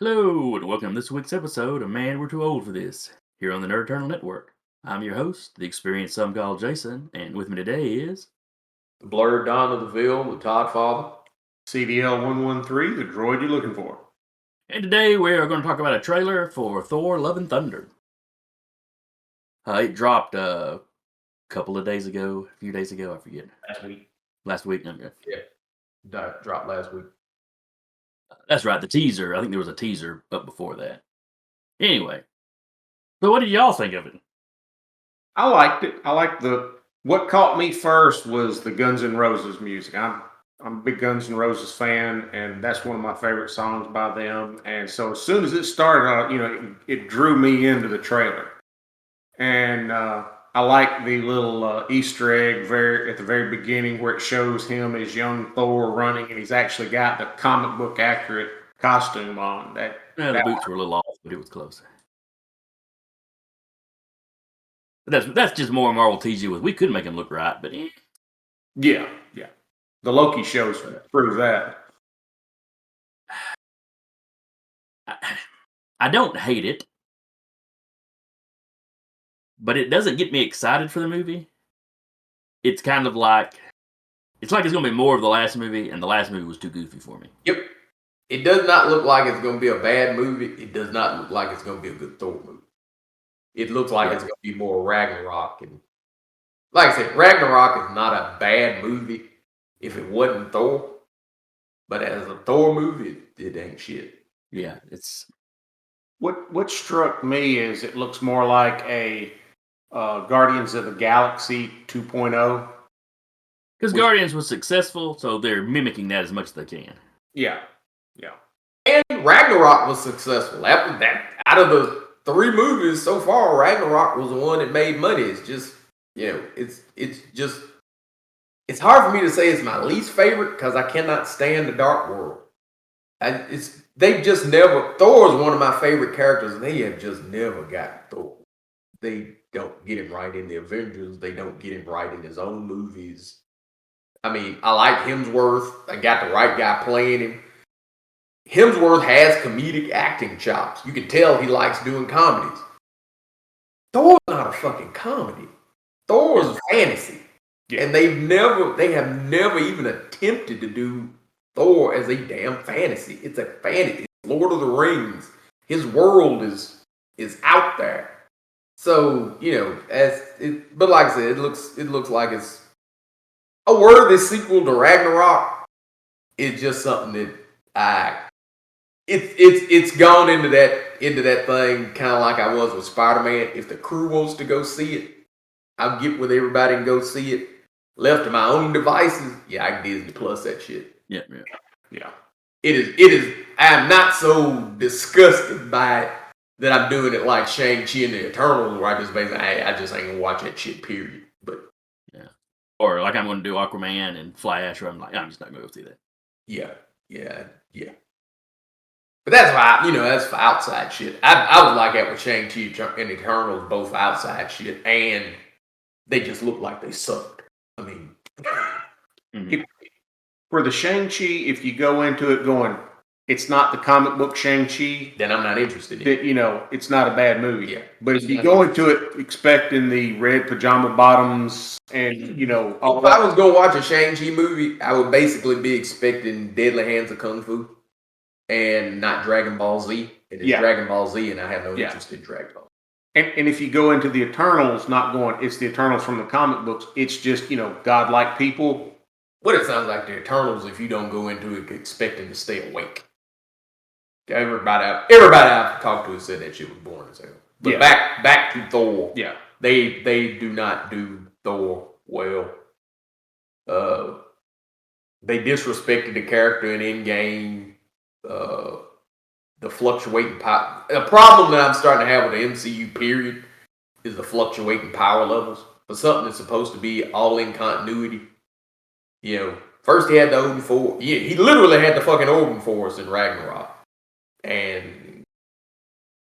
Hello, and welcome to this week's episode of Man, We're Too Old for This, here on the Nerd Eternal Network. I'm your host, the experienced some call Jason, and with me today is... The blurred Don of the Ville, the Todd Father. CDL-113, the droid you're looking for. And today we are going to talk about a trailer for Thor Love and Thunder. It dropped a couple of days ago, a few days ago, I forget. Last week. Okay. Yeah, dropped last week. That's right, the teaser. I think there was a teaser up before that. Anyway, so what did y'all think of it? I liked it. What caught me first was the Guns N' Roses music. I'm a big Guns N' Roses fan, and that's one of my favorite songs by them. And so as soon as it started, it drew me into the trailer. And I like the little Easter egg at the very beginning where it shows him as young Thor running, and he's actually got the comic book accurate costume on. The boots were a little off, but it was close. But that's just more Marvel teasing with. We could make him look right, but yeah. The Loki shows prove that. I don't hate it, but it doesn't get me excited for the movie. It's kind of like it's going to be more of the last movie, and the last movie was too goofy for me. Yep. It does not look like it's going to be a bad movie. It does not look like it's going to be a good Thor movie. It looks like it's going to be more Ragnarok. And like I said, Ragnarok is not a bad movie if it wasn't Thor. But as a Thor movie, it ain't shit. Yeah, it's... What struck me is it looks more like a Guardians of the Galaxy 2.0. Because Guardians was successful, so they're mimicking that as much as they can. Yeah. And Ragnarok was successful. Out of the 3 movies so far, Ragnarok was the one that made money. It's just, it's hard for me to say it's my least favorite because I cannot stand the Dark World. Thor is one of my favorite characters, and they have just never got Thor. They don't get him right in the Avengers. They don't get him right in his own movies. I mean, I like Hemsworth. I got the right guy playing him. Hemsworth has comedic acting chops. You can tell he likes doing comedies. Thor's not a fucking comedy. Thor is fantasy. Yeah. And they have never even attempted to do Thor as a damn fantasy. It's a fantasy. It's Lord of the Rings. His world is out there. So, but like I said, it looks like it's a worthy sequel to Ragnarok. It's just something that it's gone into that thing kind of like I was with Spider-Man. If the crew wants to go see it, I'll get with everybody and go see it. Left to my own devices, I can Disney Plus that shit. Yeah. It is. I'm not so disgusted by it that I'm doing it like Shang-Chi and the Eternals, where I just basically, I just ain't gonna watch that shit, period. But yeah, or like I'm gonna do Aquaman and Flash, or I'm just not gonna go see that. Yeah. But that's why, that's for outside shit. I was like that with Shang-Chi and Eternals, both outside shit, and they just looked like they sucked. I mean, for the Shang-Chi, if you go into it going, it's not the comic book Shang-Chi, then I'm not interested in it. It's not a bad movie. Yeah. But if you go into it expecting the red pajama bottoms and, all if I was going to watch a Shang-Chi movie, I would basically be expecting Deadly Hands of Kung Fu and not Dragon Ball Z. And it's Dragon Ball Z, and I have no interest in Dragon Ball. And if you go into the Eternals, it's the Eternals from the comic books, it's just, godlike people. What it sounds like the Eternals if you don't go into it expecting to stay awake. Everybody I've talked to said that shit was boring as hell. But back to Thor. Yeah. They do not do Thor well. They disrespected the character in Endgame. The fluctuating power. A problem that I'm starting to have with the MCU period is the fluctuating power levels. For something that's supposed to be all in continuity. First he had the Odin Force. Yeah, he literally had the fucking Odin Force in Ragnarok. And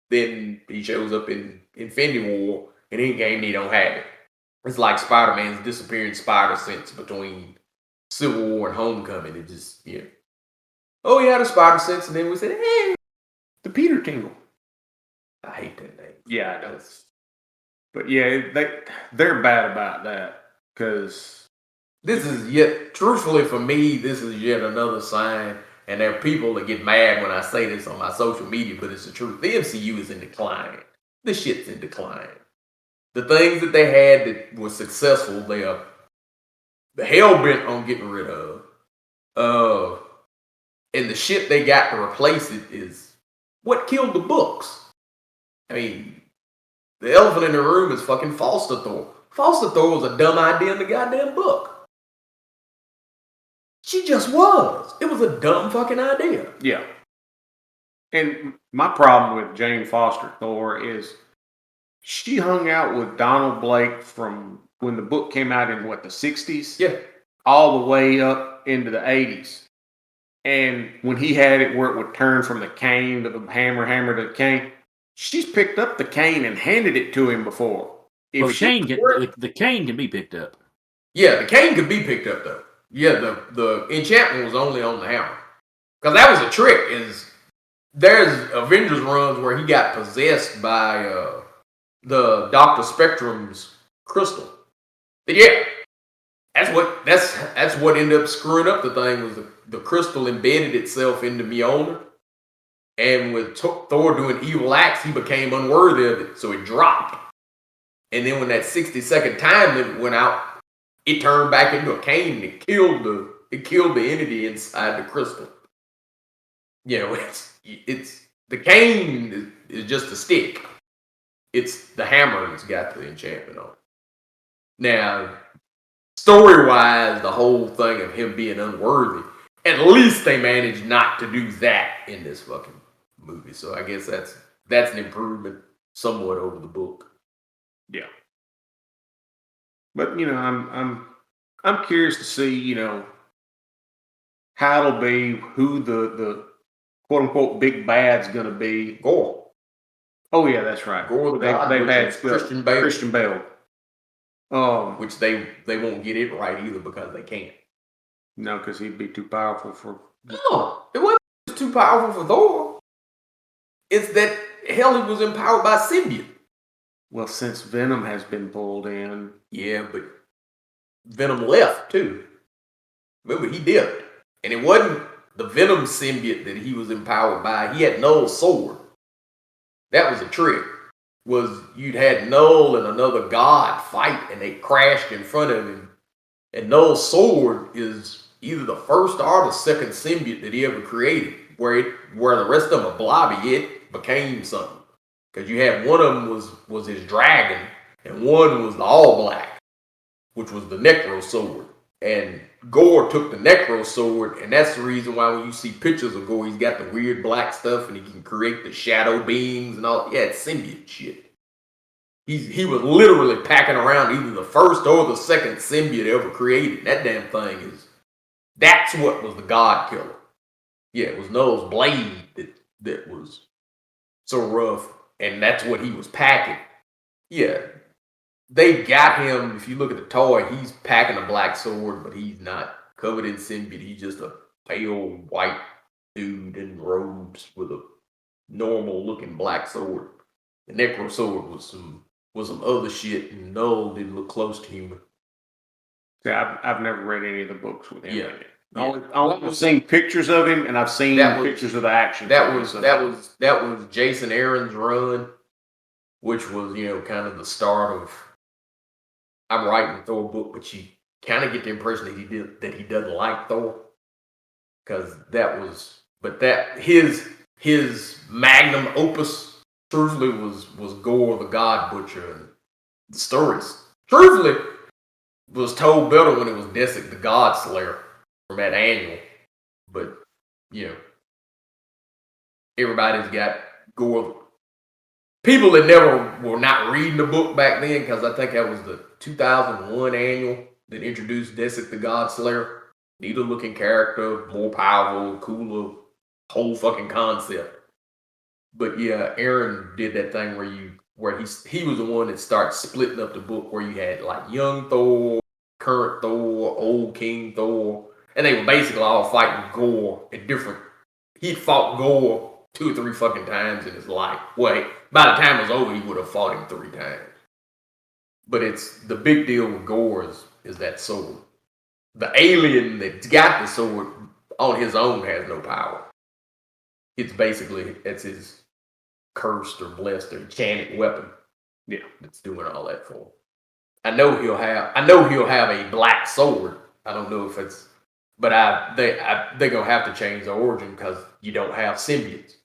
then he shows up in Infinity War, and in game he don't have it. It's like Spider-Man's disappearing spider sense between Civil War and Homecoming. It just, oh, he had a spider sense, and then we said, hey, The Peter Tingle. I hate that name. Yeah, I know. But yeah, they're bad about that because this is truthfully for me, this is yet another sign. And there are people that get mad when I say this on my social media, but it's the truth. The MCU is in decline. The shit's in decline. The things that they had that were successful, they are hell bent on getting rid of. And the shit they got to replace it is what killed the books. I mean, the elephant in the room is fucking Foster Thor. Foster Thor was a dumb idea in the goddamn book. She just was. It was a dumb fucking idea. Yeah. And my problem with Jane Foster Thor is she hung out with Donald Blake from when the book came out in the 60s? Yeah. All the way up into the 80s. And when he had it where it would turn from the cane to the hammer to the cane, she's picked up the cane and handed it to him before. Well, the cane can be picked up. Yeah, the cane could be picked up though. Yeah, the enchantment was only on the hammer. Because that was a trick. There's Avengers runs where he got possessed by the Dr. Spectrum's crystal. But yeah, that's what ended up screwing up the thing was the crystal embedded itself into Mjolnir. And with Thor doing evil acts, he became unworthy of it, so it dropped. And then when that 60-second time limit went out, it turned back into a cane and it killed the entity inside the crystal. You know, it's the cane is just a stick. It's the hammer that's got the enchantment on it. Now, story-wise, the whole thing of him being unworthy, at least they managed not to do that in this fucking movie. So I guess that's an improvement somewhat over the book. Yeah. But I'm curious to see, how it'll be, who the quote unquote big bad's gonna be. Gore. Oh yeah, that's right. Gore they've had Christian Bale. Christian Bale. Which they won't get it right either because they can't. No, because he'd be too powerful for. No, it wasn't too powerful for Thor. It's that hell he was empowered by symbiote. Well, since Venom has been pulled in. Yeah, but Venom left too. Remember, he dipped. And it wasn't the Venom symbiote that he was empowered by. He had Null's sword. That was a trick. You'd had Null and another god fight and they crashed in front of him. And Null's sword is either the first or the second symbiote that he ever created. Where the rest of them are blobby, it became something. Because you had one of them was his dragon, and one was the All Black, which was the Necro sword. And Gore took the Necro sword, and that's the reason why when you see pictures of Gore, he's got the weird black stuff, and he can create the shadow beams and all. Yeah, it's symbiote shit. He was literally packing around either the first or the second symbiote ever created. That damn thing that's what was the God killer. Yeah, it was Null's blade that was so rough. And that's what he was packing. Yeah. They got him, if you look at the toy, he's packing a black sword, but he's not covered in symbiote. He's just a pale white dude in robes with a normal looking black sword. The Necro sword was some other shit, and Null didn't look close to human. Yeah, I've never read any of the books with him in it. Yeah. I've seen pictures of him, and I've seen pictures of the action. That was Jason Aaron's run, which was kind of the start of. I'm writing a Thor book, but you kind of get the impression that he doesn't like Thor, because his magnum opus truthfully was Gore the God Butcher, and the stories truthfully was told better when it was Desic the God Slayer from that annual. But everybody's got Gore. People that never were not reading the book back then, because I think that was the 2001 annual that introduced Desic the God Slayer. Neater looking character, more powerful, cooler, whole fucking concept. But yeah, Aaron did that thing where he was the one that started splitting up the book, where you had like young Thor, current Thor, old King Thor, and they were basically all fighting Gore at different. He fought Gore 2 or 3 fucking times in his life. Well, by the time it was over, he would have fought him 3 times. But it's the big deal with Gore is that sword. The alien that's got the sword on his own has no power. It's basically his cursed or blessed or enchanted weapon. Yeah, that's doing all that for him. I know he'll have a black sword. I don't know if it's, but they're gonna have to change the origin because you don't have symbiotes.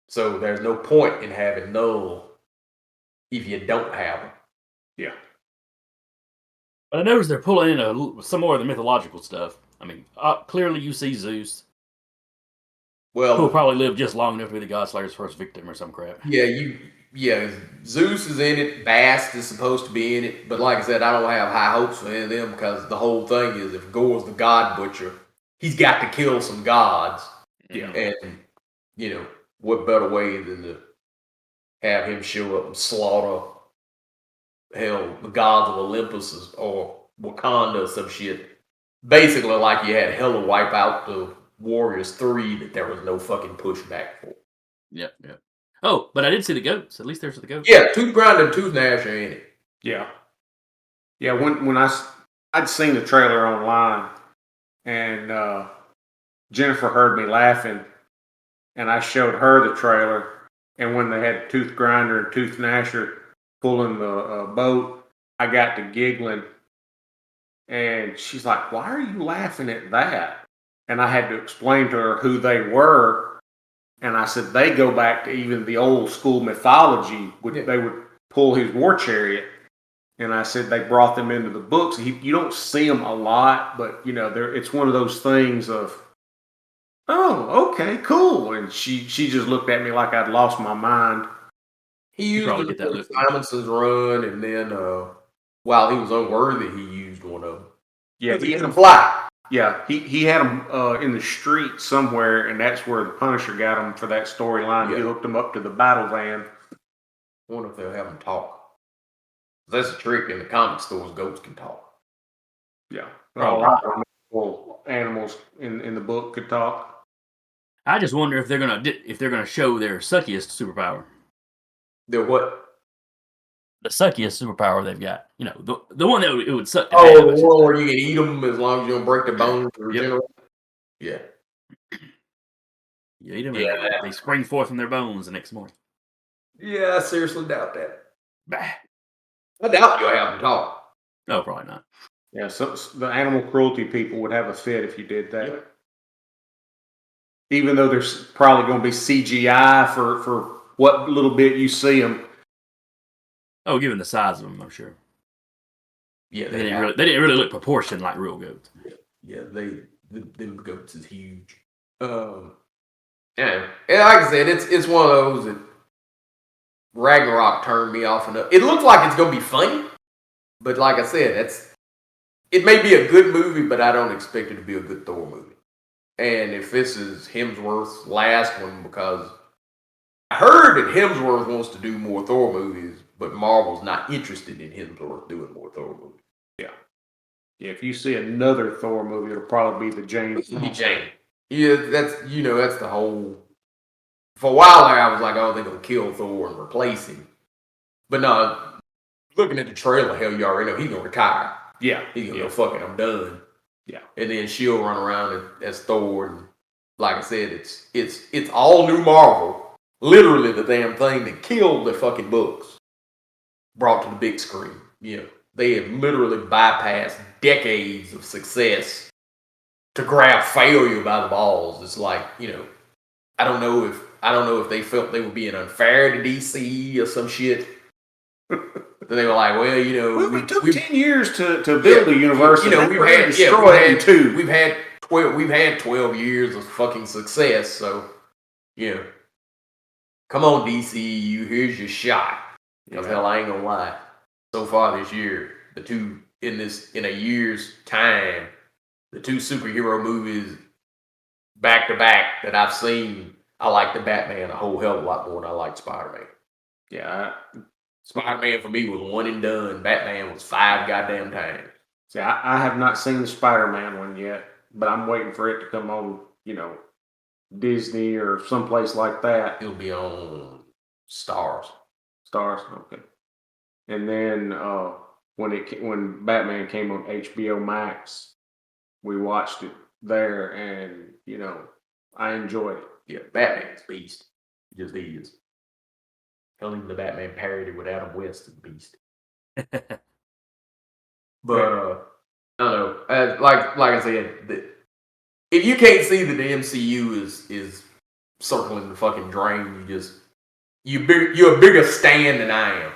So there's no point in having Null if you don't have them. Yeah. But I noticed they're pulling in some more of the mythological stuff. I mean, clearly you see Zeus, who will Well, probably live just long enough to be the God Slayer's first victim or some crap. Zeus is in it. Bast is supposed to be in it. But like I said, I don't have high hopes for any of them because the whole thing is if Gore's the God Butcher, he's got to kill some gods. Yeah. And, what better way than to have him show up and slaughter, hell, the gods of Olympus or Wakanda or some shit. Basically, like you had Hela wipe out the Warriors 3 that there was no fucking pushback for. Yep. Oh, but I did see the goats. At least there's the goats. Yeah, Tooth Grinder and Tooth Gnash are in it. Yeah. Yeah, when I'd seen the trailer online, and Jennifer heard me laughing, and I showed her the trailer, and when they had Tooth Grinder and Tooth Gnasher pulling the boat, I got to giggling, and she's like, "Why are you laughing at that?" And I had to explain to her who they were, and I said they go back to even the old school mythology. They would pull his war chariot. And I said they brought them into the books. You don't see them a lot, but it's one of those things of, oh, okay, cool. And she just looked at me like I'd lost my mind. He used probably it get that for look. Simonson's run, and then while he was unworthy, he used one of them. Yeah, he can fly. Yeah, he had them in the street somewhere, and that's where the Punisher got him for that storyline. Yeah. He hooked them up to the battle van. I wonder if they'll have them talk. That's a trick in the comic stores. Goats can talk. Yeah, a lot of animals in the book could talk. I just wonder if they're gonna show their suckiest superpower. They're what? The suckiest superpower they've got. The one that it would suck. To Oh, have, the one where you can eat them as long as you don't break their bones or regenerate. Yeah. You eat them, and they spring forth from their bones the next morning. Yeah, I seriously doubt that. Bah. I doubt you'll have them talk. No, probably not. Yeah, so the animal cruelty people would have a fit if you did that. Yep. Even though there's probably going to be CGI for what little bit you see them. Oh, given the size of them, I'm sure. Yeah, they didn't really look proportioned like real goats. Yeah, them goats is huge. And like I said, it's one of those that Ragnarok turned me off enough. It looks like it's gonna be funny, but like I said, it may be a good movie, but I don't expect it to be a good Thor movie. And if this is Hemsworth's last one, because I heard that Hemsworth wants to do more Thor movies, but Marvel's not interested in Hemsworth doing more Thor movies. Yeah, if you see another Thor movie, it'll probably be the James. Yeah, that's the whole. For a while there, I was like, oh, they're gonna kill Thor and replace him. But no, looking at the trailer, hell, you already know he's gonna retire. Yeah, He's gonna go, fuck it, I'm done. Yeah, and then she'll run around as Thor, and like I said, it's all new Marvel. Literally, the damn thing that killed the fucking books brought to the big screen. They have literally bypassed decades of success to grab failure by the balls. It's like, I don't know if they felt they were being unfair to DC or some shit. Then they were like, well, we took 10 years to build a universe. We've had 12 years of fucking success. So, come on, DCU, here's your shot. Because hell, I ain't gonna lie. So far this year, in a year's time, the 2 superhero movies back to back that I've seen, I like the Batman a whole hell of a lot more than I like Spider-Man. Yeah, Spider-Man for me was one and done. Batman was 5 goddamn times. See, I have not seen the Spider-Man one yet, but I'm waiting for it to come on, Disney or someplace like that. It'll be on Stars. Stars, okay. And then when Batman came on HBO Max, we watched it there, and I enjoyed it. Yeah, Batman's beast. He just is. Hell, even the Batman parody with Adam West is beast. But I don't know. Like I said, if you can't see that the MCU is circling the fucking drain, you're a bigger stan than I am,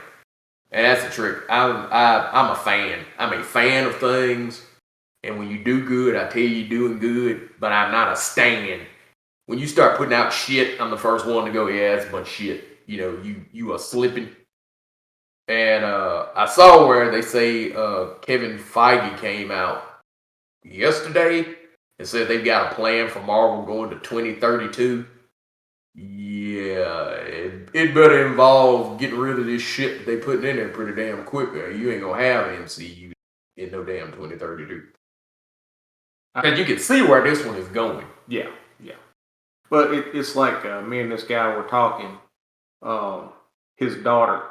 and that's the trick. I'm a fan. I'm a fan of things, and when you do good, I tell you you're doing good. But I'm not a stan. When you start putting out shit, I'm the first one to go, yeah, it's a bunch of shit. You are slipping. And I saw where they say Kevin Feige came out yesterday and said they've got a plan for Marvel going to 2032. Yeah, it better involve getting rid of this shit that they putting in there pretty damn quick. You ain't gonna have an MCU in no damn 2032. Because you can see where this one is going. Yeah. But it's like me and this guy were talking. His daughter,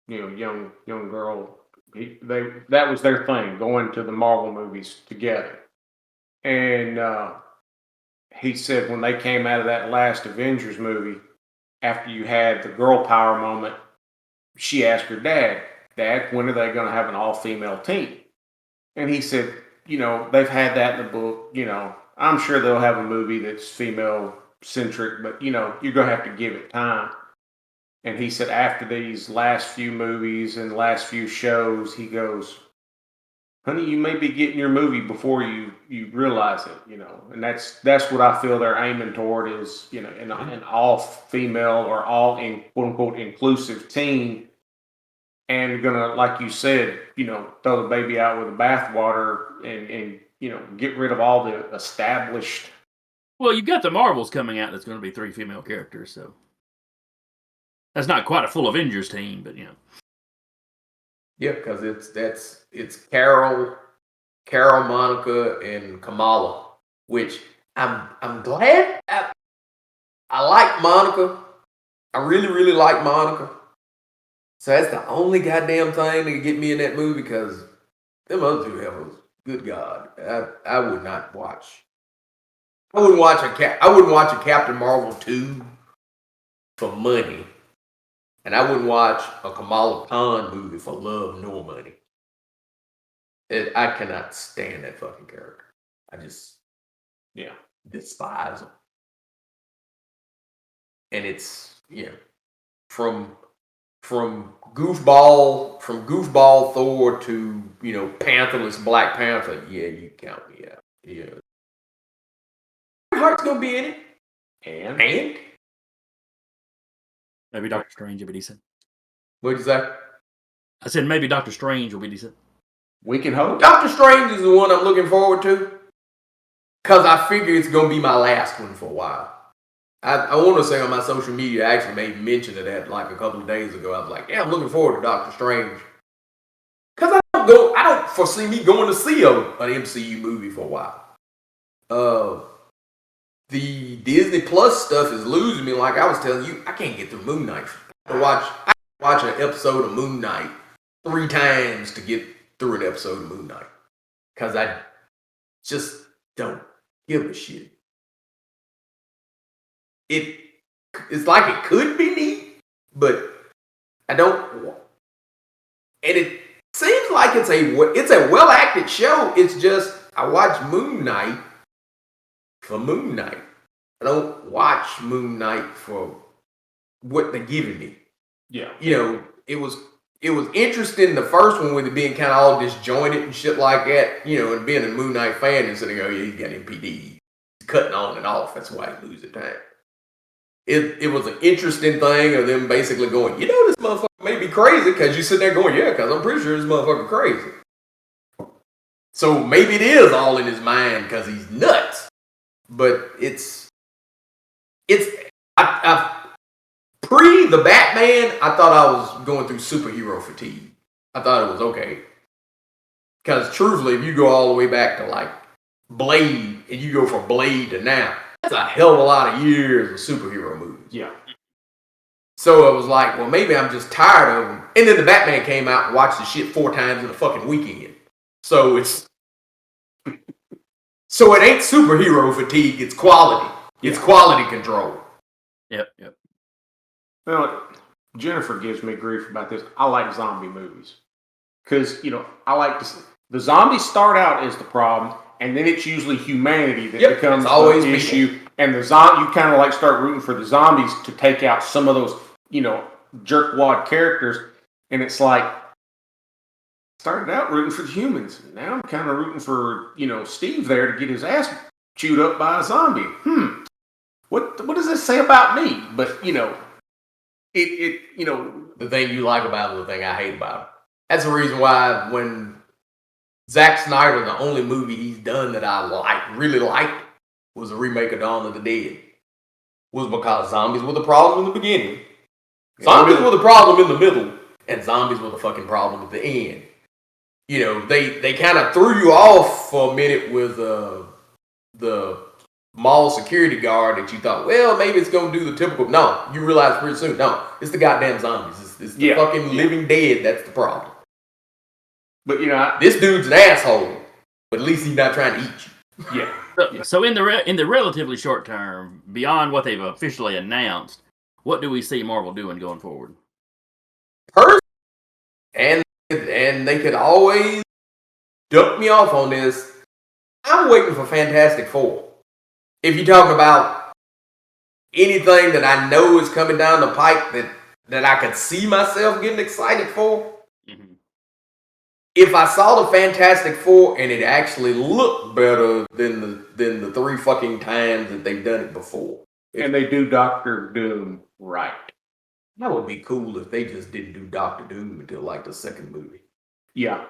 young girl, that was their thing, going to the Marvel movies together. And he said when they came out of that last Avengers movie, after you had the girl power moment, she asked her dad, when are they going to have an all-female team? And he said, they've had that in the book. I'm sure they'll have a movie that's female-centric, but, you're going to have to give it time. And he said after these last few movies and last few shows, he goes, honey, you may be getting your movie before you realize it, and that's what I feel they're aiming toward is, an all-female or all quote-unquote inclusive team, and gonna, like you said, throw the baby out with the bathwater and get rid of all the established. Well, you've got the Marvels coming out that's going to be 3 female characters, so that's not quite a full Avengers team, but Yeah, because it's Carol, Monica, and Kamala, which I'm glad. I like Monica. I really, really like Monica. So that's the only goddamn thing that can get me in that movie, because them other two heavens, good God, I would not watch. I wouldn't watch a Captain Marvel 2 for money. And I wouldn't watch a Kamala Khan movie for love nor money. I cannot stand that fucking character. I just, despise him. And it's, from goofball Thor to, Pantherless Black Panther. Yeah, you count me out. Yeah. Heart's gonna be in it. And? maybe Doctor Strange will be decent. What'd you say? I said maybe Doctor Strange will be decent. We can hope. Doctor Strange is the one I'm looking forward to, because I figure it's going to be my last one for a while. I want to say on my social media, I actually made mention of that like a couple of days ago. I was like, yeah, I'm looking forward to Doctor Strange. Because I don't foresee me going to see an MCU movie for a while. The Disney Plus stuff is losing me. Like I was telling you, I can't get through Moon Knight. I watch an episode of Moon Knight 3 times to get through an episode of Moon Knight, because I just don't give a shit. It's like it could be neat, but I don't. And it seems like it's a well acted show. It's just I watch Moon Knight for Moon Knight. I don't watch Moon Knight for what they're giving me. Yeah. It was interesting, the first one, with it being kind of all disjointed and shit like that, and being a Moon Knight fan and sitting there, yeah, he's got MPD. He's cutting on and off. That's why he loses time. It was an interesting thing of them basically going, this motherfucker may be crazy, because you sit there going, yeah, because I'm pretty sure this motherfucker crazy. So maybe it is all in his mind because he's nuts. But pre the Batman, I thought I was going through superhero fatigue. I thought it was okay. Because truthfully, if you go all the way back to like Blade, and you go from Blade to now, That's a hell of a lot of years of superhero movies. Yeah. So it was like, well, maybe I'm just tired of them. And then the Batman came out and watched the shit 4 times in a fucking weekend. So it ain't superhero fatigue, it's quality. It's quality control. Yep. Well, Jennifer gives me grief about this. I like zombie movies. Because, I like the zombies start out as the problem, and then it's usually humanity that becomes always the issue. And you kind of like start rooting for the zombies to take out some of those, jerkwad characters. And it's like, started out rooting for the humans. Now I'm kind of rooting for, Steve there to get his ass chewed up by a zombie. What does this say about me? But, the thing you like about it, the thing I hate about it. That's the reason why when Zack Snyder, the only movie he's done that I really liked, was a remake of Dawn of the Dead. Was because zombies were the problem in the beginning. Zombies were the problem in the middle. And zombies were the fucking problem at the end. They kind of threw you off for a minute with the mall security guard that you thought, well, maybe it's going to do the typical. No, you realize pretty soon, no, it's the goddamn zombies. It's the fucking living dead that's the problem. But, this dude's an asshole, but at least he's not trying to eat you. Yeah. So in the relatively short term, beyond what they've officially announced, what do we see Marvel doing going forward? And they could always duck me off on this. I'm waiting for Fantastic Four. If you're talking about anything that I know is coming down the pipe that I could see myself getting excited for, if I saw the Fantastic Four and it actually looked better than the 3 fucking times that they've done it before. And they do Doctor Doom right. That would be cool if they just didn't do Doctor Doom until like the second movie. Yeah.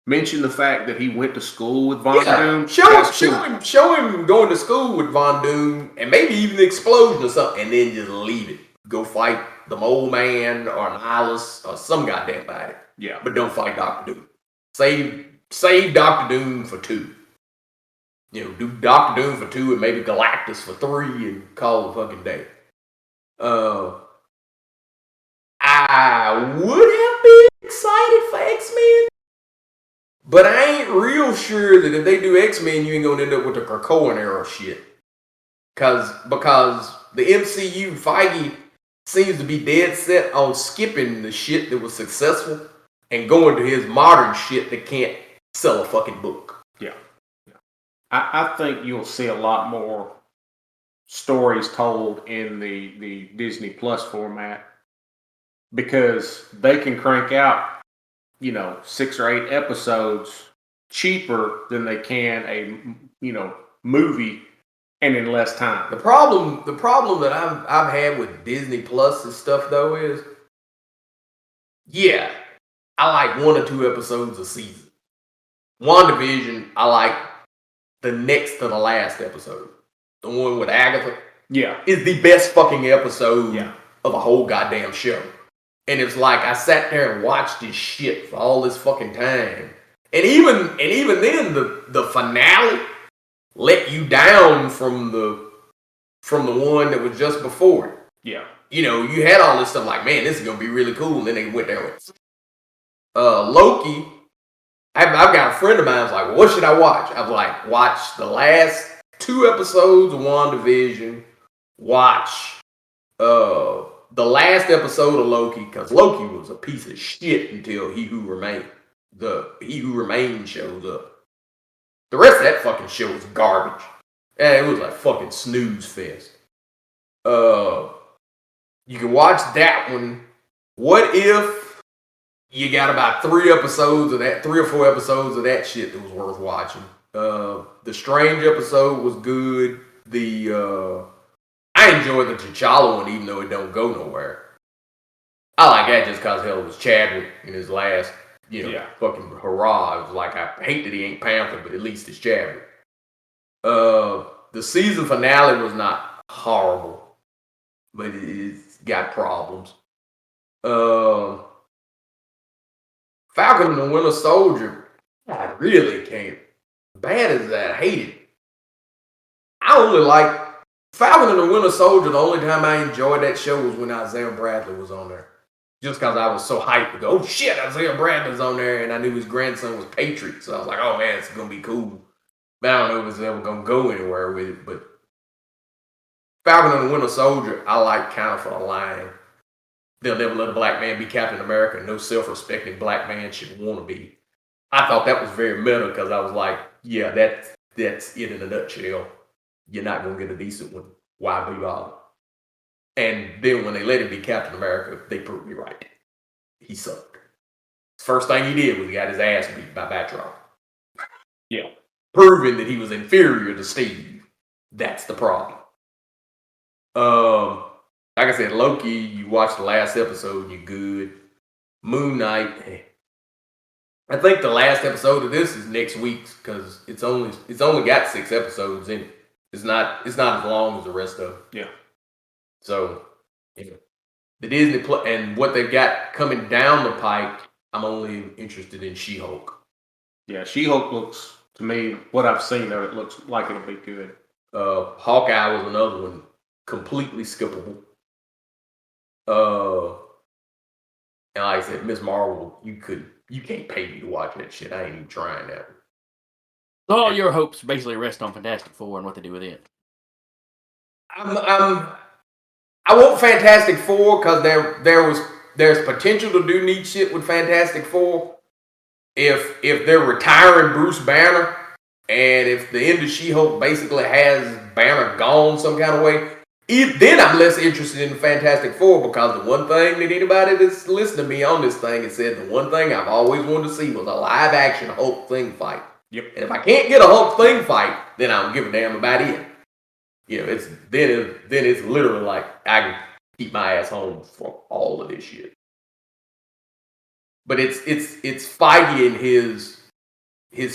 Mention the fact that he went to school with Von Doom. Show him going to school with Von Doom and maybe even the explosion or something, and then just leave it. Go fight the Mole Man or Nihilus or some goddamn body. Yeah. But don't fight Doctor Doom. Save Doctor Doom for 2. Do Doctor Doom for 2 and maybe Galactus for 3 and call the fucking day. I would have been excited for X-Men, but I ain't real sure that if they do X-Men, you ain't gonna end up with the Krakoan era shit. Because the MCU, Feige seems to be dead set on skipping the shit that was successful and going to his modern shit that can't sell a fucking book. Yeah. I think you'll see a lot more stories told in the Disney Plus format because they can crank out, 6 or 8 episodes cheaper than they can a, movie and in less time. The problem that I've had with Disney Plus and stuff though is, I like 1 or 2 episodes a season. WandaVision, I like the next to the last episode. The one with Agatha. Yeah. Is the best fucking episode of a whole goddamn show. And it's like I sat there and watched this shit for all this fucking time. And even then the finale let you down from the one that was just before it. Yeah. You had all this stuff like, man, this is gonna be really cool, and then they went there with Loki. I've got a friend of mine who's like, well, what should I watch? I was like, watch the last 2 episodes of WandaVision. Watch the last episode of Loki, because Loki was a piece of shit until He Who Remains shows up. The rest of that fucking show was garbage. And it was like fucking snooze fest. You can watch that one. What if you got about 3 episodes of that, 3 or 4 episodes of that shit that was worth watching? The Strange episode was good. I enjoyed the T'Challa one, even though it don't go nowhere. I like that just because hell it was Chadwick in his last, fucking hurrah. It was like, I hate that he ain't Panther, but at least it's Chadwick. The season finale was not horrible, but it's got problems. Falcon and the Winter Soldier, I really can't. Bad as that, I hate it. I only like Falcon and the Winter Soldier. The only time I enjoyed that show was when Isaiah Bradley was on there. Just because I was so hyped to go, oh shit, Isaiah Bradley's on there, and I knew his grandson was Patriot, so I was like, oh man, it's gonna be cool. But I don't know if it's ever gonna go anywhere with it. But Falcon and the Winter Soldier, I like kind of for the line. They'll never let a black man be Captain America. No self-respecting black man should want to be. I thought that was very meta because I was like, yeah, that's it in a nutshell. You're not gonna get a decent one. Why be bothered? And then when they let him be Captain America, they proved me right. He sucked. First thing he did was he got his ass beat by Batroc. Yeah. Proving that he was inferior to Steve. That's the problem. Like I said, Loki, you watched the last episode, you're good. Moon Knight, I think the last episode of this is next week's because it's only got 6 episodes in it. It's not as long as the rest of it. Yeah. So, the Disney and what they've got coming down the pike, I'm only interested in She-Hulk. Yeah, She-Hulk looks, to me, what I've seen of it looks like it'll be good. Hawkeye was another one, completely skippable. And like I said, Miss Marvel, you can't pay me to watch that shit. I ain't even trying that. So all your hopes basically rest on Fantastic Four and what they do with it. I want Fantastic Four because there's potential to do neat shit with Fantastic Four. If they're retiring Bruce Banner, and if the end of She-Hulk basically has Banner gone some kind of way, then I'm less interested in Fantastic Four because the one thing that anybody that's listening to me on this thing has said, the one thing I've always wanted to see was a live action Hulk thing fight. Yep. And if I can't get a Hulk thing fight, then I don't give a damn about it. It's literally like I can keep my ass home from all of this shit. But it's Feige and his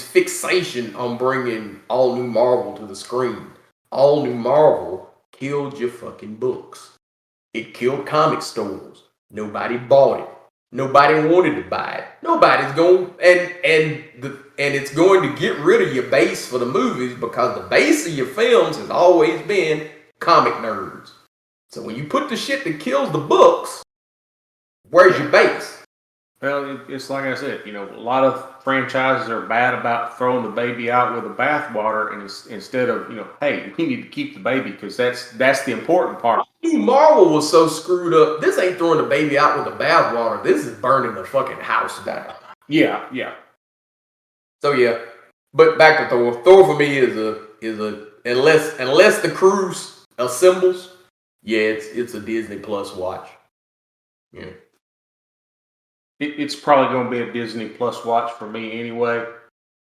fixation on bringing all new Marvel to the screen. All new Marvel killed your fucking books. It killed comic stores. Nobody bought it. Nobody wanted to buy it. Nobody's going and it's going to get rid of your base for the movies because the base of your films has always been comic nerds. So when you put the shit that kills the books, where's your base? Well, it's like I said, a lot of franchises are bad about throwing the baby out with the bathwater, and instead of, hey, we need to keep the baby because that's the important part. Marvel was so screwed up. This ain't throwing the baby out with the bathwater. This is burning the fucking house down. Yeah. So yeah, but back to Thor. Thor for me is a unless the crew assembles, yeah, it's a Disney Plus watch. Yeah. It's probably going to be a Disney Plus watch for me anyway.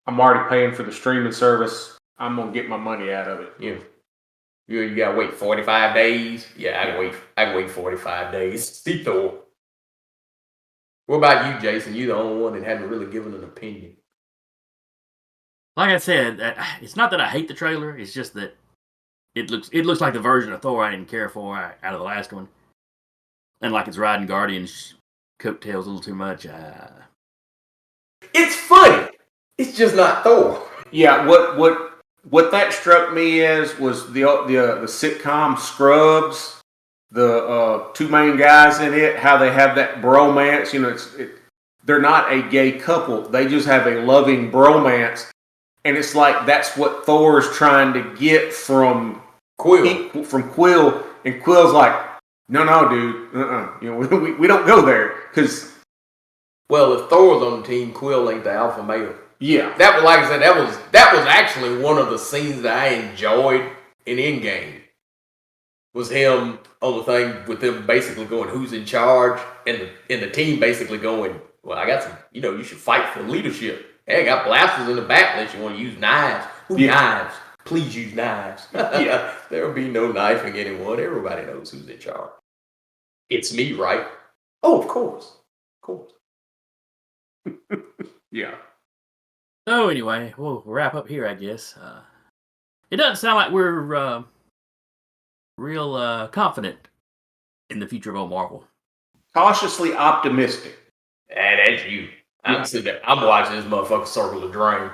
I'm already paying for the streaming service. I'm going to get my money out of it. Yeah. You got to wait 45 days? Yeah, I can wait 45 days. See Thor. What about you, Jason? You're the only one that hadn't really given an opinion. Like I said, it's not that I hate the trailer. It's just that it looks like the version of Thor I didn't care for out of the last one. And like it's riding Guardians coattails a little too much. It's funny. It's just not Thor. Yeah, what that struck me as was the sitcom Scrubs, the 2 main guys in it, how they have that bromance. They're not a gay couple. They just have a loving bromance. And it's like that's what Thor's trying to get from Quill. And Quill's like, no, dude, we don't go there because. Well, if Thor's on the team, Quill ain't the alpha male. Yeah, that was like I said. That was actually one of the scenes that I enjoyed in Endgame. Was him on the thing with them basically going, "Who's in charge?" and the team basically going, "Well, I got some. You should fight for leadership. Hey, I got blasters in the back unless you want to use knives. Knives? Please use knives. Yeah, there'll be no knifing anyone. Everybody knows who's in charge. It's me, right? Oh, of course. Yeah. So anyway, we'll wrap up here, I guess. It doesn't sound like we're real confident in the future of old Marvel. Cautiously optimistic. That's you. I'm sitting there. I'm watching this motherfucker circle the drain.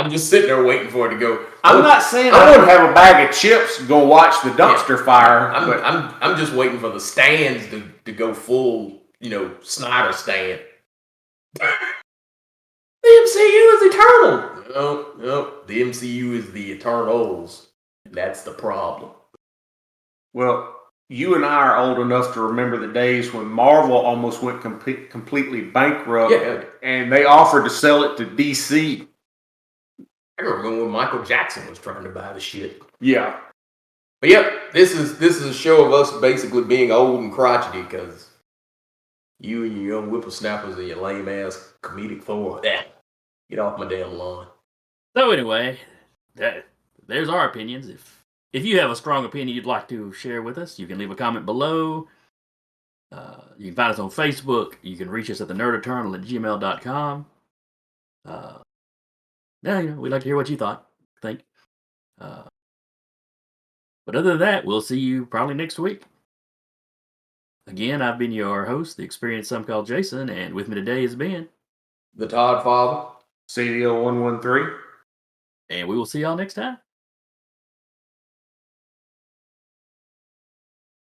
I'm just sitting there waiting for it to go. I'm not saying I would have a bag of chips, go watch the dumpster fire. I'm just waiting for the stands to go full, Snyder stand. The MCU is eternal. No, the MCU is the Eternals. That's the problem. Well, you and I are old enough to remember the days when Marvel almost went completely bankrupt, and they offered to sell it to DC. I remember when Michael Jackson was trying to buy the shit. Yeah. But yep, this is a show of us basically being old and crotchety because you and your young whippersnappers and your lame ass comedic Thor. Get off my damn lawn. So anyway, there's our opinions. If you have a strong opinion you'd like to share with us, you can leave a comment below. You can find us on Facebook. You can reach us at thenerdeternal@gmail.com. We'd like to hear what you think. But other than that, we'll see you probably next week. Again, I've been your host, the experienced some called Jason, and with me today has been the Todd Father, CDO 113, and we will see y'all next time.